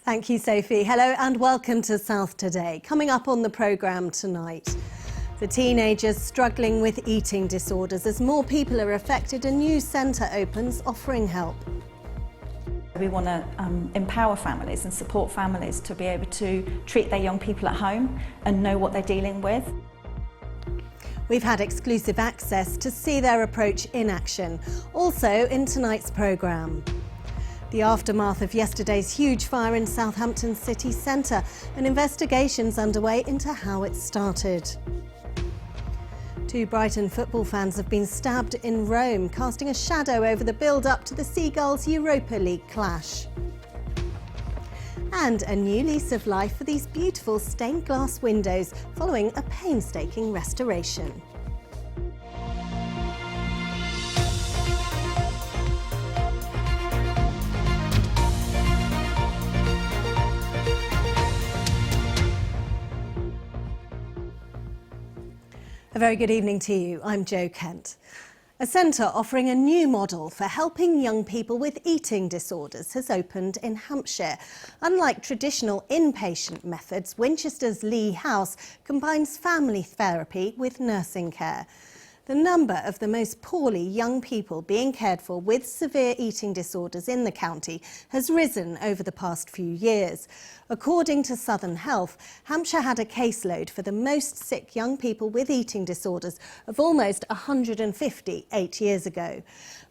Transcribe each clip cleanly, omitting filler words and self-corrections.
Thank you, Sophie. Hello and welcome to South Today. Coming up on the programme tonight, the teenagers struggling with eating disorders. As more people are affected, a new centre opens offering help. We want to empower families and support families to be able to treat their young people at home and know what they're dealing with. We've had exclusive access to see their approach in action, also in tonight's programme. The aftermath of yesterday's huge fire in Southampton city centre, and investigations underway into how it started. Two Brighton football fans have been stabbed in Rome, casting a shadow over the build-up to the Seagulls Europa League clash. And a new lease of life for these beautiful stained glass windows following a painstaking restoration. A very good evening to you. I'm Jo Kent. A centre offering a new model for helping young people with eating disorders has opened in Hampshire. Unlike traditional inpatient methods, Winchester's Lee House combines family therapy with nursing care. The number of the most poorly young people being cared for with severe eating disorders in the county has risen over the past few years. According to Southern Health, Hampshire had a caseload for the most sick young people with eating disorders of almost 150 8 years ago.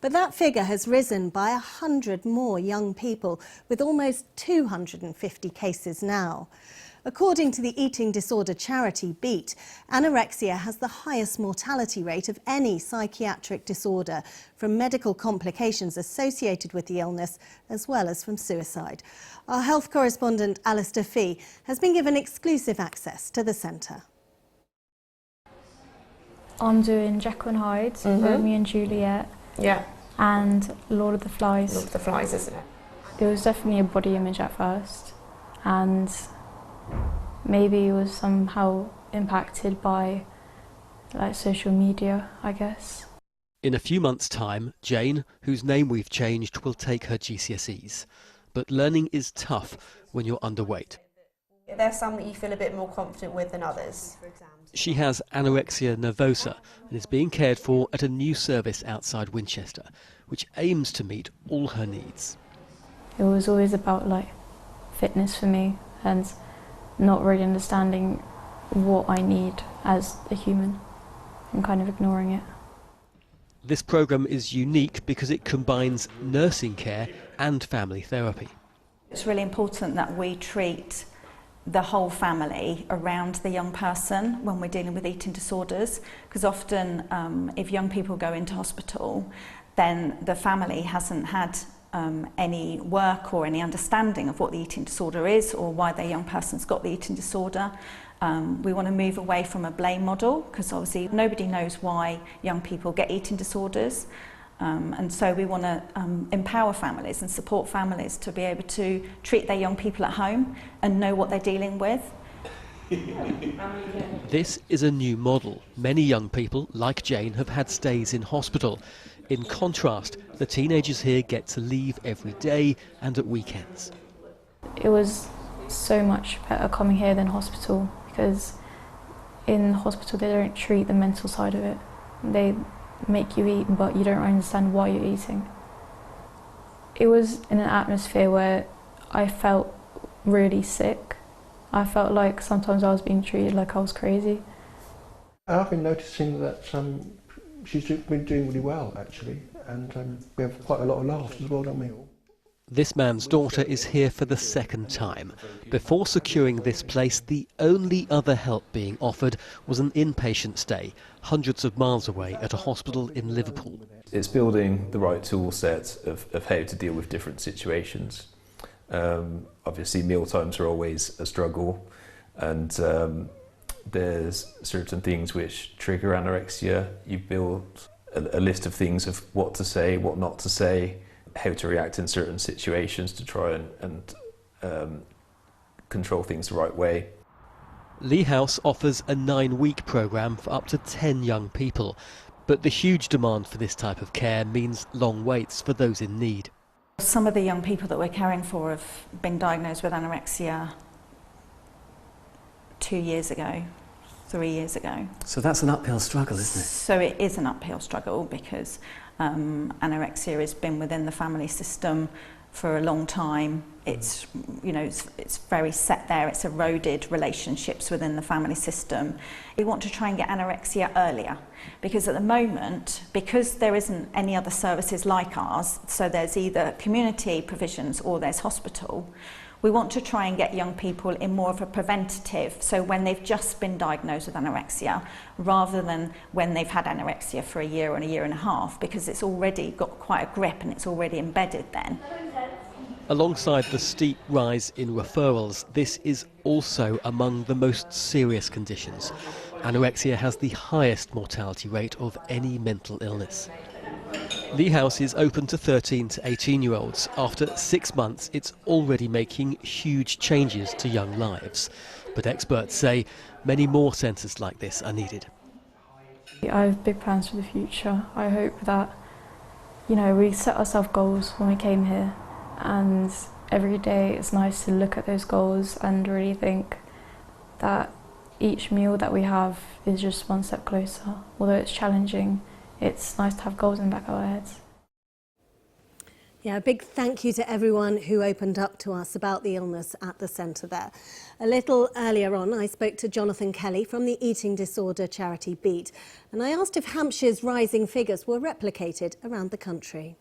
But that figure has risen by 100 more young people, with almost 250 cases now. According to the eating disorder charity Beat, anorexia has the highest mortality rate of any psychiatric disorder, from medical complications associated with the illness as well as from suicide. Our health correspondent Alistair Fee has been given exclusive access to the centre. I'm doing Jekyll and Hyde, Romeo and Juliet, and Lord of the Flies. Lord of the Flies, isn't it? It was definitely a body image at first, and maybe it was somehow impacted by social media, I guess. In a few months' time, Jane, whose name we've changed, will take her GCSEs. But learning is tough when you're underweight. There's some that you feel a bit more confident with than others. She has anorexia nervosa and is being cared for at a new service outside Winchester, which aims to meet all her needs. It was always about fitness for me, and not really understanding what I need as a human and kind of ignoring it. This programme is unique because it combines nursing care and family therapy. It's really important that we treat the whole family around the young person when we're dealing with eating disorders, because often if young people go into hospital, then the family hasn't had any work or any understanding of what the eating disorder is or why their young person's got the eating disorder. We want to move away from a blame model, because obviously nobody knows why young people get eating disorders, and so we want to empower families and support families to be able to treat their young people at home and know what they're dealing with. This is a new model. Many young people, like Jane, have had stays in hospital. In contrast, the teenagers here get to leave every day and at weekends. It was so much better coming here than hospital, because in hospital they don't treat the mental side of it. They make you eat, but you don't understand why you're eating. It was in an atmosphere where I felt really sick. I felt like sometimes I was being treated like I was crazy. I've been noticing that she's been doing really well, actually, and we have quite a lot of laughs as well, don't we? This man's daughter is here for the second time. Before securing this place, the only other help being offered was an inpatient stay, hundreds of miles away at a hospital in Liverpool. It's building the right tool set of how to deal with different situations. Obviously, mealtimes are always a struggle, and there's certain things which trigger anorexia. You build a list of things of what to say, what not to say, how to react in certain situations to try and control things the right way. Lee House offers a 9-week programme for up to 10 young people, but the huge demand for this type of care means long waits for those in need. Some of the young people that we're caring for have been diagnosed with anorexia 2 years ago, 3 years ago. So that's an uphill struggle, isn't it? So it is an uphill struggle because anorexia has been within the family system for a long time. It's, you know, it's very set there. It's eroded relationships within the family system. We want to try and get anorexia earlier because at the moment, because there isn't any other services like ours, so there's either community provisions or there's hospital, we want to try and get young people in more of a preventative, so when they've just been diagnosed with anorexia, rather than when they've had anorexia for a year and a half, because it's already got quite a grip and it's already embedded then. Alongside the steep rise in referrals, this is also among the most serious conditions. Anorexia has the highest mortality rate of any mental illness. Lee House is open to 13 to 18-year-olds. After 6 months, it's already making huge changes to young lives. But experts say many more centres like this are needed. I have big plans for the future. I hope that, you know, we set ourselves goals when we came here, and every day it's nice to look at those goals and really think that each meal that we have is just one step closer. Although it's challenging, it's nice to have goals in the back of our heads. Yeah, a big thank you to everyone who opened up to us about the illness at the centre there. A little earlier on, I spoke to Jonathan Kelly from the eating disorder charity Beat, and I asked if Hampshire's rising figures were replicated around the country.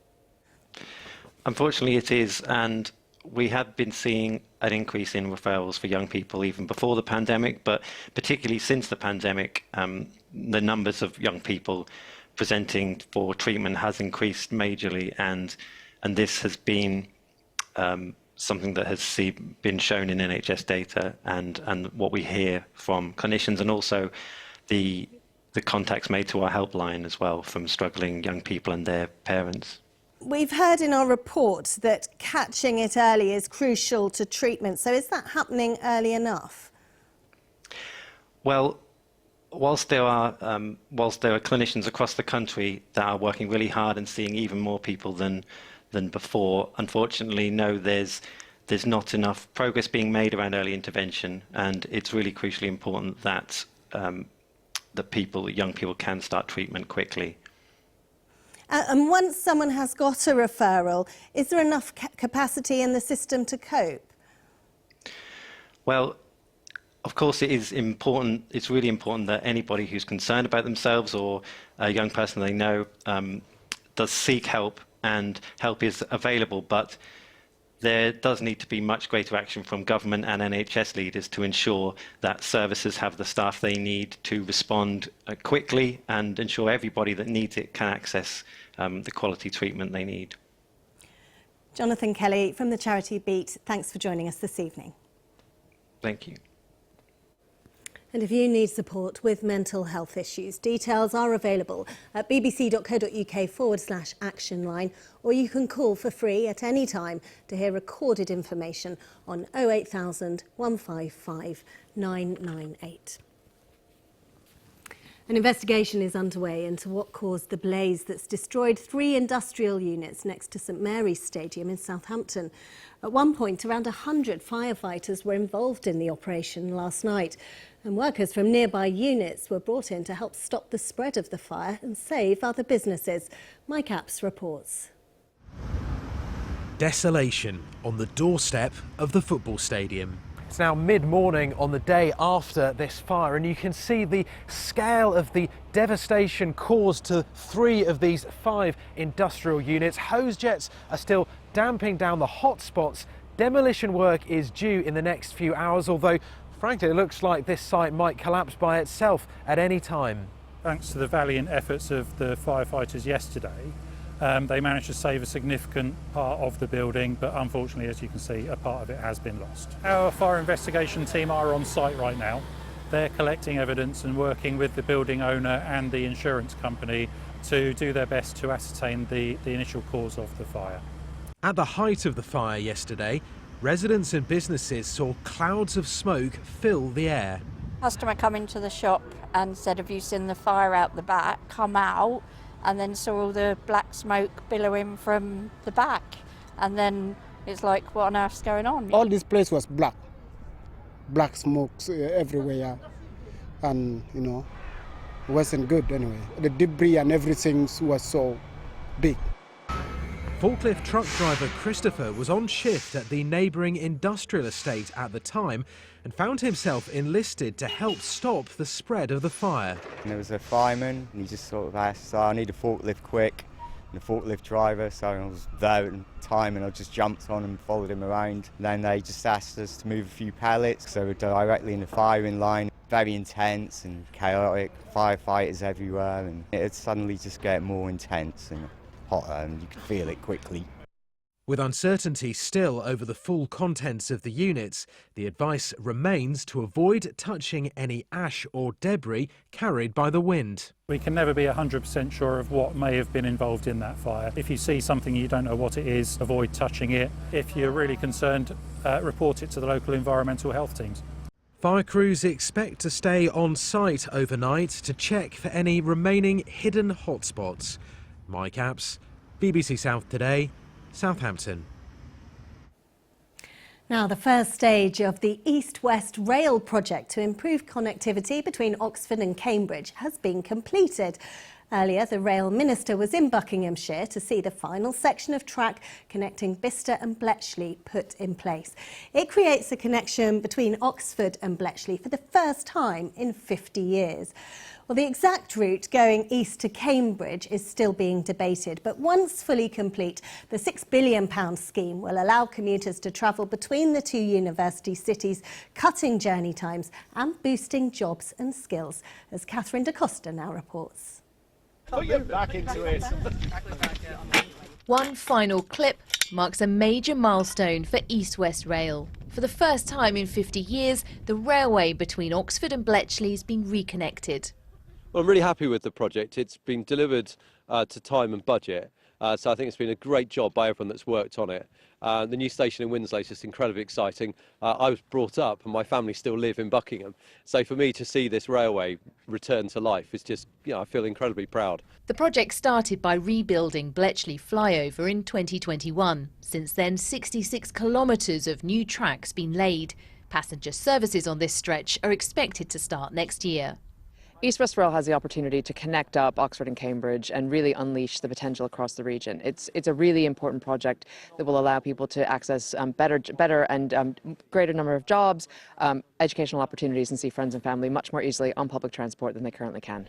Unfortunately it is, and we have been seeing an increase in referrals for young people even before the pandemic, but particularly since the pandemic, the numbers of young people presenting for treatment has increased majorly, and this has been something that has been shown in NHS data and what we hear from clinicians, and also the contacts made to our helpline as well from struggling young people and their parents. We've heard in our report that catching it early is crucial to treatment. So is that happening early enough? Well, whilst there are clinicians across the country that are working really hard and seeing even more people than before, unfortunately, no, there's not enough progress being made around early intervention, and it's really crucially important that young people can start treatment quickly. And once someone has got a referral, is there enough capacity in the system to cope? Well, of course it is important. It's really important that anybody who's concerned about themselves or a young person they know does seek help, and help is available, but there does need to be much greater action from government and NHS leaders to ensure that services have the staff they need to respond quickly and ensure everybody that needs it can access the quality treatment they need. Jonathan Kelly from the charity Beat, thanks for joining us this evening. Thank you. And if you need support with mental health issues, details are available at bbc.co.uk/action line, or you can call for free at any time to hear recorded information on 08000 155 998. An investigation is underway into what caused the blaze that's destroyed 3 industrial units next to St Mary's Stadium in Southampton. At one point, around 100 firefighters were involved in the operation last night, and workers from nearby units were brought in to help stop the spread of the fire and save other businesses. Mike Apps reports. Desolation on the doorstep of the football stadium. It's now mid-morning on the day after this fire, and you can see the scale of the devastation caused to 3 of these 5 industrial units. Hose jets are still damping down the hot spots. Demolition work is due in the next few hours, although frankly it looks like this site might collapse by itself at any time. Thanks to the valiant efforts of the firefighters yesterday, they managed to save a significant part of the building, but unfortunately, as you can see, a part of it has been lost. Our fire investigation team are on site right now. They're collecting evidence and working with the building owner and the insurance company to do their best to ascertain the initial cause of the fire. At the height of the fire yesterday, residents and businesses saw clouds of smoke fill the air. Customer come into the shop and said, "Have you seen the fire out the back?" Come out and then saw all the black smoke billowing from the back, and then it's like, what on earth's going on? All this place was black smokes everywhere, and it wasn't good anyway. The debris and everything was so big. Forklift truck driver Christopher was on shift at the neighbouring industrial estate at the time and found himself enlisted to help stop the spread of the fire. And there was a fireman, and he just sort of asked, I need a forklift quick, and the forklift driver, so I was there at the time and I just jumped on and followed him around. And then they just asked us to move a few pallets, so we're directly in the firing line. Very intense and chaotic, firefighters everywhere, and it suddenly just get more intense and hotter, and you could feel it quickly. With uncertainty still over the full contents of the units, the advice remains to avoid touching any ash or debris carried by the wind. We can never be 100% sure of what may have been involved in that fire. If you see something you don't know what it is, avoid touching it. If you're really concerned, report it to the local environmental health teams. Fire crews expect to stay on site overnight to check for any remaining hidden hotspots. Mike Apps, BBC South Today, Southampton. Now, the first stage of the East-West Rail project to improve connectivity between Oxford and Cambridge has been completed. Earlier, the Rail Minister was in Buckinghamshire to see the final section of track connecting Bicester and Bletchley put in place. It creates a connection between Oxford and Bletchley for the first time in 50 years. Well, the exact route going east to Cambridge is still being debated, but once fully complete, the £6 billion scheme will allow commuters to travel between the two university cities, cutting journey times and boosting jobs and skills, as Catherine Da Costa now reports. Put your back into it. One final clip marks a major milestone for East West Rail. For the first time in 50 years, the railway between Oxford and Bletchley has been reconnected. Well, I'm really happy with the project. It's been delivered to time and budget, so I think it's been a great job by everyone that's worked on it. The new station in Windsor is just incredibly exciting. I was brought up and my family still live in Buckingham, so for me to see this railway return to life is just, I feel incredibly proud. The project started by rebuilding Bletchley flyover in 2021. Since then, 66 kilometres of new tracks been laid. Passenger services on this stretch are expected to start next year. East West Rail has the opportunity to connect up Oxford and Cambridge and really unleash the potential across the region. It's a really important project that will allow people to access better and greater number of jobs, educational opportunities, and see friends and family much more easily on public transport than they currently can.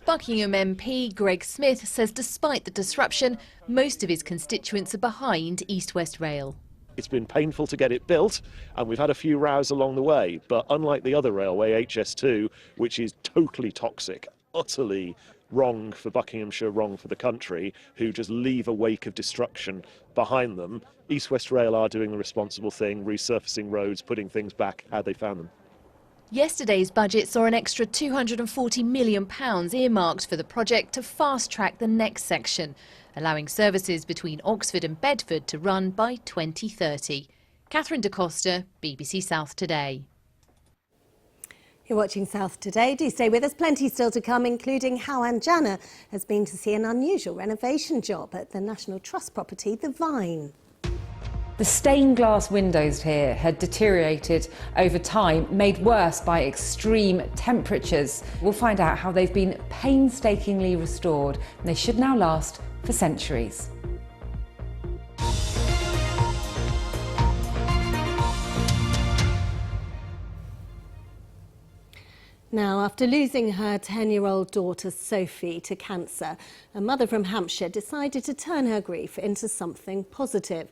Buckingham MP Greg Smith says despite the disruption, most of his constituents are behind East West Rail. It's been painful to get it built, and we've had a few rows along the way, but unlike the other railway, HS2, which is totally toxic, utterly wrong for Buckinghamshire, wrong for the country, who just leave a wake of destruction behind them, East West Rail are doing the responsible thing, resurfacing roads, putting things back how they found them. Yesterday's budget saw an extra £240 million earmarked for the project to fast-track the next section, allowing services between Oxford and Bedford to run by 2030. Catherine Da Costa, BBC South Today. You're watching South Today. Do stay with us. Plenty still to come, including how Anne Janner has been to see an unusual renovation job at the National Trust property, The Vine. The stained glass windows here had deteriorated over time, made worse by extreme temperatures. We'll find out how they've been painstakingly restored, and they should now last for centuries. Now, after losing her 10-year-old daughter Sophie to cancer, a mother from Hampshire decided to turn her grief into something positive.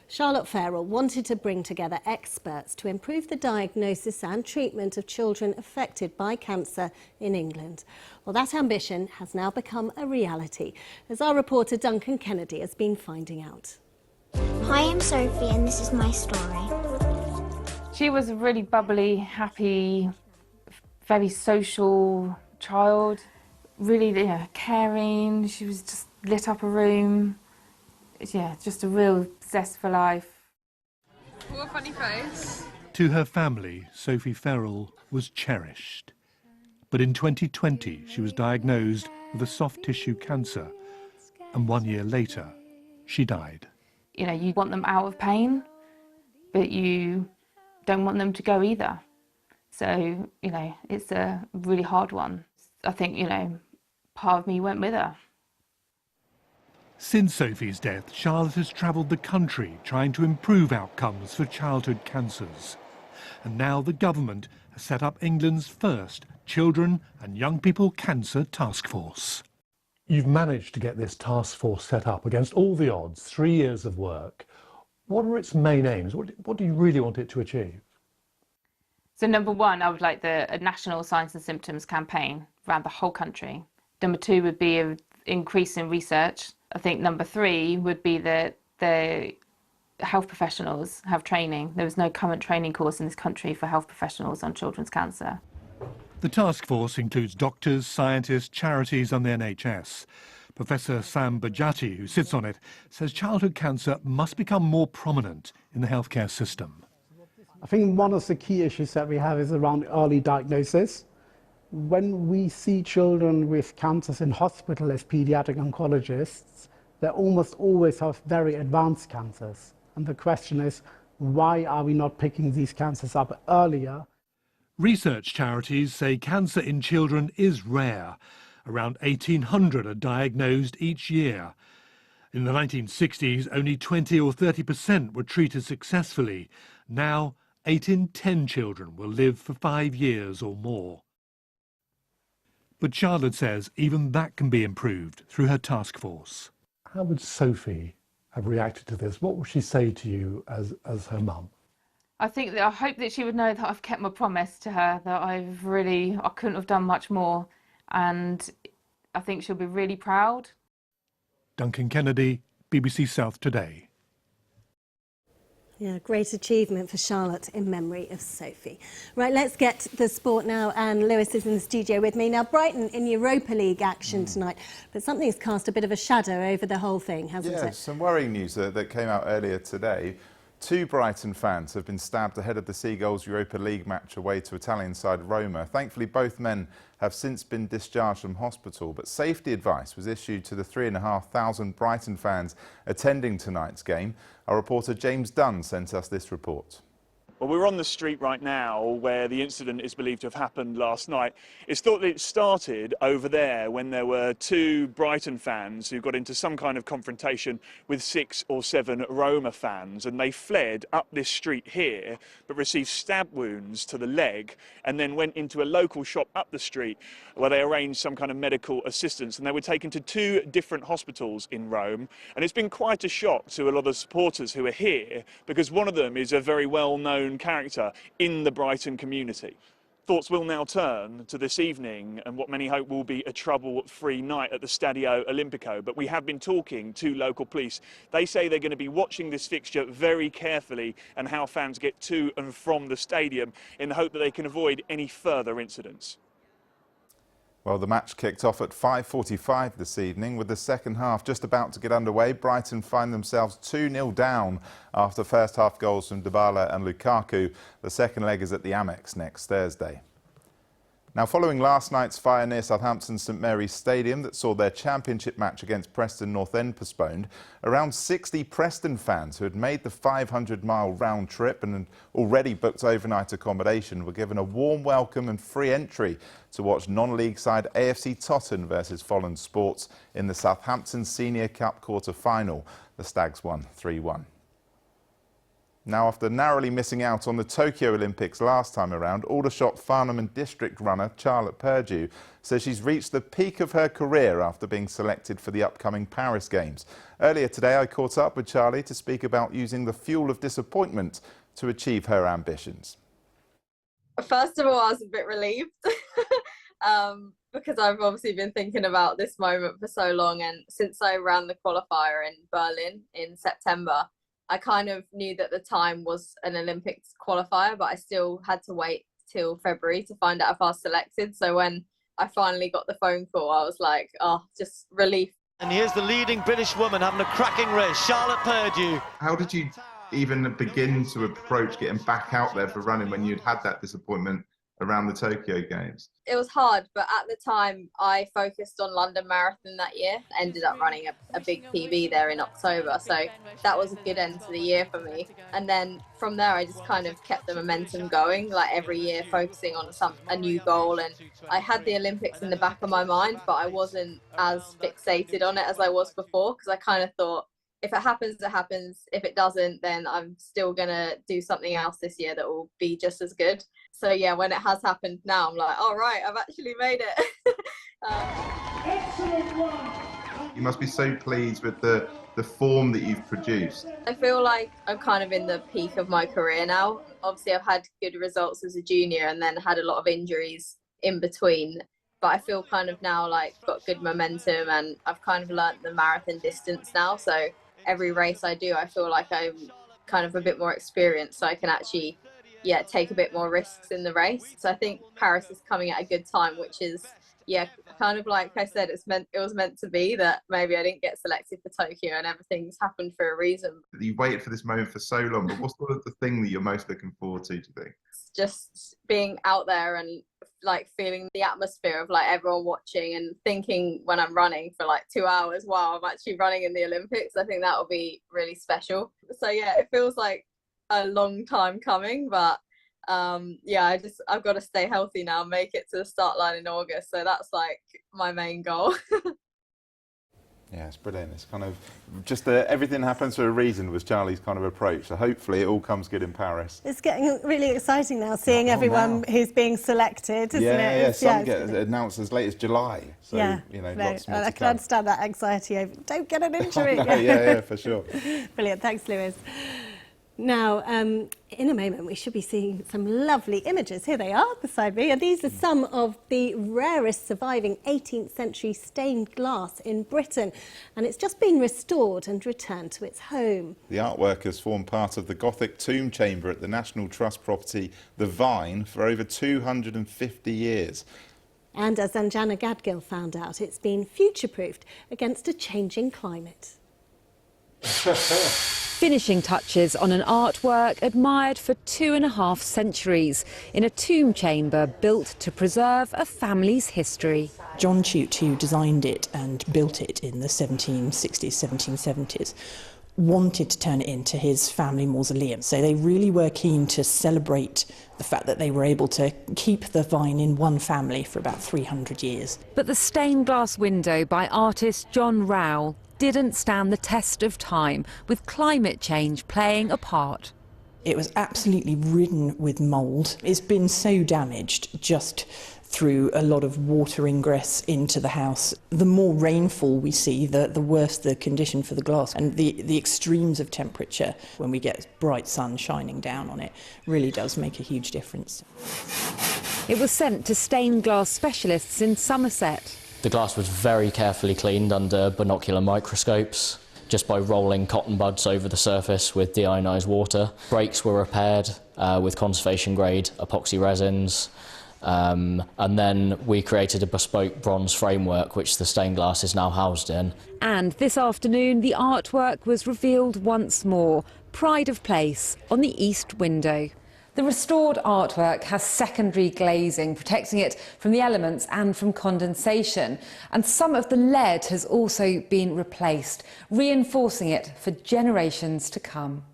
Charlotte Farrell wanted to bring together experts to improve the diagnosis and treatment of children affected by cancer in England. Well, that ambition has now become a reality, as our reporter Duncan Kennedy has been finding out. Hi, I'm Sophie and this is my story. She was a really bubbly, happy, very social child, really caring. She was just lit up a room. Yeah, just a real zest for life. What a funny face. To her family, Sophie Farrell was cherished. But in 2020, she was diagnosed with a soft tissue cancer, and 1 year later, she died. You know, you want them out of pain, but you don't want them to go either. So, you know, it's a really hard one. I think, you know, part of me went with her. Since Sophie's death, Charlotte has travelled the country trying to improve outcomes for childhood cancers. And now the government has set up England's first Children and Young People Cancer Task Force. You've managed to get this task force set up against all the odds, 3 years of work. What are its main aims? What do you really want it to achieve? So number one, I would like a national signs and symptoms campaign around the whole country. Number two would be an increase in research. I think number three would be that the health professionals have training. There was no current training course in this country for health professionals on children's cancer. The task force includes doctors, scientists, charities and the NHS. Professor Sam Bajati, who sits on it, says childhood cancer must become more prominent in the healthcare system. I think one of the key issues that we have is around early diagnosis. When we see children with cancers in hospital as pediatric oncologists, they almost always have very advanced cancers. And the question is, why are we not picking these cancers up earlier? Research charities say cancer in children is rare. Around 1,800 are diagnosed each year. In the 1960s, only 20 or 30% were treated successfully. Now, 8 in 10 children will live for 5 years or more. But Charlotte says even that can be improved through her task force. How would Sophie have reacted to this? What would she say to you as her mum? I hope that she would know that I've kept my promise to her, that I couldn't have done much more. And I think she'll be really proud. Duncan Kennedy, BBC South Today. Yeah, great achievement for Charlotte in memory of Sophie. Right, let's get the sport now, and Lewis is in the studio with me. Now, Brighton in Europa League action tonight, but something's cast a bit of a shadow over the whole thing, hasn't it? Yeah, some worrying news that came out earlier today. 2 Brighton fans have been stabbed ahead of the Seagulls Europa League match away to Italian side Roma. Thankfully, both men have since been discharged from hospital, but safety advice was issued to the 3,500 Brighton fans attending tonight's game. Our reporter James Dunn sent us this report. Well, we're on the street right now where the incident is believed to have happened last night. It's thought that it started over there when there were 2 Brighton fans who got into some kind of confrontation with 6 or 7 Roma fans, and they fled up this street here but received stab wounds to the leg and then went into a local shop up the street where they arranged some kind of medical assistance, and they were taken to 2 different hospitals in Rome. And it's been quite a shock to a lot of supporters who are here, because one of them is a very well-known character in the Brighton community. Thoughts will now turn to this evening and what many hope will be a trouble-free night at the Stadio Olimpico. But we have been talking to local police. They say they're going to be watching this fixture very carefully and how fans get to and from the stadium in the hope that they can avoid any further incidents. Well, the match kicked off at 5:45 this evening, with the second half just about to get underway. Brighton find themselves 2-0 down after first half goals from Dybala and Lukaku. The second leg is at the Amex next Thursday. Now, following last night's fire near Southampton's St Mary's Stadium that saw their championship match against Preston North End postponed, around 60 Preston fans who had made the 500-mile round trip and had already booked overnight accommodation were given a warm welcome and free entry to watch non-league side AFC Totton versus Folland Sports in the Southampton Senior Cup quarter-final. The Stags won 3-1. Now, after narrowly missing out on the Tokyo Olympics last time around, Aldershot Farnham and District runner Charlotte Purdue says she's reached the peak of her career after being selected for the upcoming Paris Games. Earlier today, I caught up with Charlie to speak about using the fuel of disappointment to achieve her ambitions. First of all, I was a bit relieved because I've obviously been thinking about this moment for so long, and since I ran the qualifier in Berlin in September, I kind of knew that the time was an Olympics qualifier, but I still had to wait till February to find out if I was selected. So when I finally got the phone call, I was like, oh, just relief. And here's the leading British woman having a cracking race, Charlotte Purdue. How did you even begin to approach getting back out there for running when you'd had that disappointment around the Tokyo Games? It was hard, but at the time I focused on London Marathon that year. Ended up running a big PB there in October, so that was a good end to the year for me. And then from there I just kind of kept the momentum going, like every year focusing on a new goal. And I had the Olympics in the back of my mind, but I wasn't as fixated on it as I was before, because I kind of thought, if it happens, it happens. If it doesn't, then I'm still gonna do something else this year that will be just as good. So yeah, when it has happened now, I'm like, all right, I've actually made it. You must be so pleased with the form that you've produced. I feel like I'm kind of in the peak of my career now. Obviously, I've had good results as a junior and then had a lot of injuries in between. But I feel kind of now like got good momentum, and I've kind of learnt the marathon distance now. So every race I do, I feel like I'm kind of a bit more experienced, so I can actually, take a bit more risks in the race. So I think Paris is coming at a good time, which is, kind of like I said, it was meant to be that maybe I didn't get selected for Tokyo, and everything's happened for a reason. You waited for this moment for so long, but what's sort of the thing that you're most looking forward to, do you think? Just being out there and like feeling the atmosphere of like everyone watching, and thinking when I'm running for like 2 hours, wow, I'm actually running in the Olympics. I think that will be really special. So yeah, it feels like a long time coming, but I've got to stay healthy now, make it to the start line in August. So that's like my main goal. Yeah, it's brilliant. It's kind of just everything happens for a reason was Charlie's kind of approach. So hopefully it all comes good in Paris. It's getting really exciting now, seeing everyone who's being selected, isn't it? Yeah, some get announced as late as July. So, lots more to I can understand that anxiety over, don't get an injury. Yeah, for sure. Brilliant, thanks, Lewis. Now, in a moment, we should be seeing some lovely images. Here they are beside me. And these are some of the rarest surviving 18th century stained glass in Britain. And it's just been restored and returned to its home. The artwork has formed part of the Gothic tomb chamber at the National Trust property, The Vine, for over 250 years. And as Anjana Gadgil found out, it's been future-proofed against a changing climate. Finishing touches on an artwork admired for 2.5 centuries in a tomb chamber built to preserve a family's history. John Chute, who designed it and built it in the 1760s, 1770s, wanted to turn it into his family mausoleum. So they really were keen to celebrate the fact that they were able to keep the Vine in one family for about 300 years. But the stained glass window by artist John Rowell didn't stand the test of time, with climate change playing a part. It was absolutely ridden with mould. It's been so damaged just through a lot of water ingress into the house. The more rainfall we see, the worse the condition for the glass. And the extremes of temperature, when we get bright sun shining down on it, really does make a huge difference. It was sent to stained glass specialists in Somerset. The glass was very carefully cleaned under binocular microscopes, just by rolling cotton buds over the surface with deionised water. Breaks were repaired with conservation grade epoxy resins, and then we created a bespoke bronze framework which the stained glass is now housed in. And this afternoon the artwork was revealed once more, pride of place on the east window. The restored artwork has secondary glazing, protecting it from the elements and from condensation. And some of the lead has also been replaced, reinforcing it for generations to come.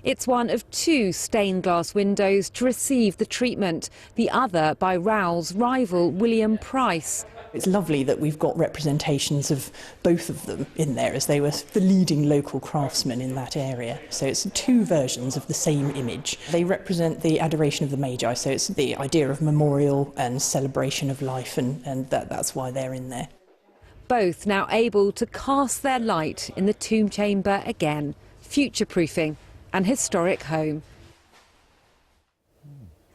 It's one of 2 stained glass windows to receive the treatment, the other by Rowell's rival William Price. It's lovely that we've got representations of both of them in there, as they were the leading local craftsmen in that area. So it's 2 versions of the same image. They represent the adoration of the Magi, so it's the idea of memorial and celebration of life, and that's why they're in there. Both now able to cast their light in the tomb chamber again, future-proofing an historic home.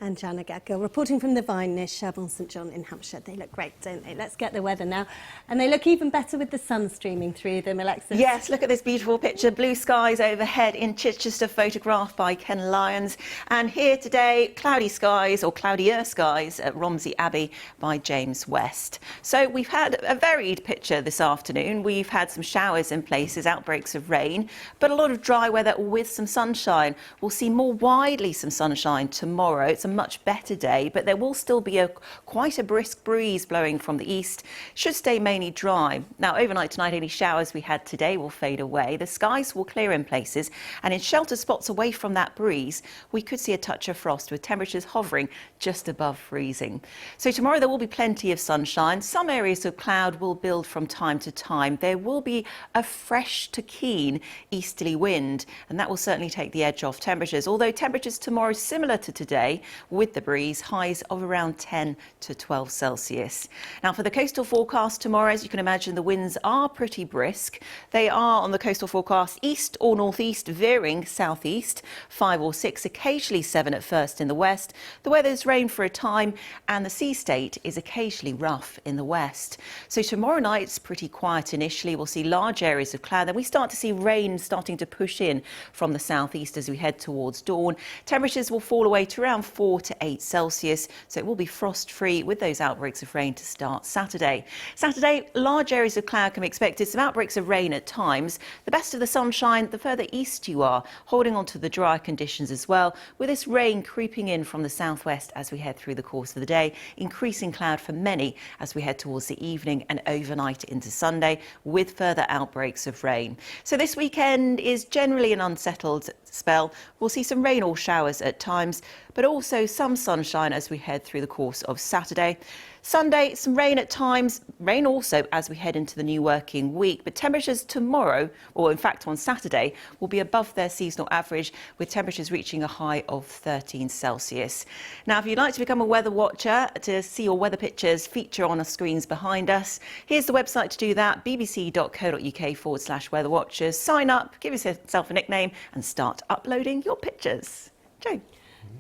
And Anjana Gadgil reporting from the Vine near Sherborne St John in Hampshire. They look great, don't they? Let's get the weather now. And they look even better with the sun streaming through them, Alexis. Yes, look at this beautiful picture. Blue skies overhead in Chichester, photographed by Ken Lyons. And here today, cloudy skies, or cloudier skies, at Romsey Abbey by James West. So we've had a varied picture this afternoon. We've had some showers in places, outbreaks of rain, but a lot of dry weather with some sunshine. We'll see more widely some sunshine tomorrow. It's a much better day, but there will still be quite a brisk breeze blowing from the east. Should stay mainly dry. Now, overnight tonight, any showers we had today will fade away. The skies will clear in places, and in shelter spots away from that breeze, we could see a touch of frost with temperatures hovering just above freezing. So tomorrow there will be plenty of sunshine. Some areas of cloud will build from time to time. There will be a fresh to keen easterly wind, and that will certainly take the edge off temperatures. Although temperatures tomorrow similar to today with the breeze, highs of around 10 to 12 Celsius. Now for the coastal forecast tomorrow, as you can imagine, the winds are pretty brisk. They are on the coastal forecast east or northeast, veering southeast, 5 or 6, occasionally 7 at first in the west. The weather's rain for a time, and the sea state is occasionally rough in the west. So tomorrow night it's pretty quiet initially. We'll see large areas of cloud. Then we start to see rain starting to push in from the southeast as we head towards dawn. Temperatures will fall away to around 4 to 8 Celsius, so it will be frost-free with those outbreaks of rain to start Saturday. Saturday, large areas of cloud can be expected, some outbreaks of rain at times. The best of the sunshine the further east you are, holding on to the drier conditions as well, with this rain creeping in from the southwest as we head through the course of the day, increasing cloud for many as we head towards the evening and overnight into Sunday, with further outbreaks of rain. So this weekend is generally an unsettled spell. We'll see some rain or showers at times, but also some sunshine as we head through the course of Saturday. Sunday, some rain at times, rain also as we head into the new working week. But temperatures tomorrow, or in fact on Saturday, will be above their seasonal average, with temperatures reaching a high of 13 Celsius. Now, if you'd like to become a weather watcher to see your weather pictures feature on the screens behind us, here's the website to do that, bbc.co.uk/weather watchers. Sign up, give yourself a nickname and start uploading your pictures. Jo.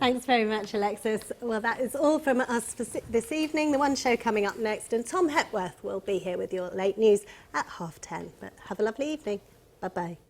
Thanks very much, Alexis. Well, that is all from us for this evening. The One Show coming up next, and Tom Hepworth will be here with your late news at 10:30. But have a lovely evening. Bye-bye.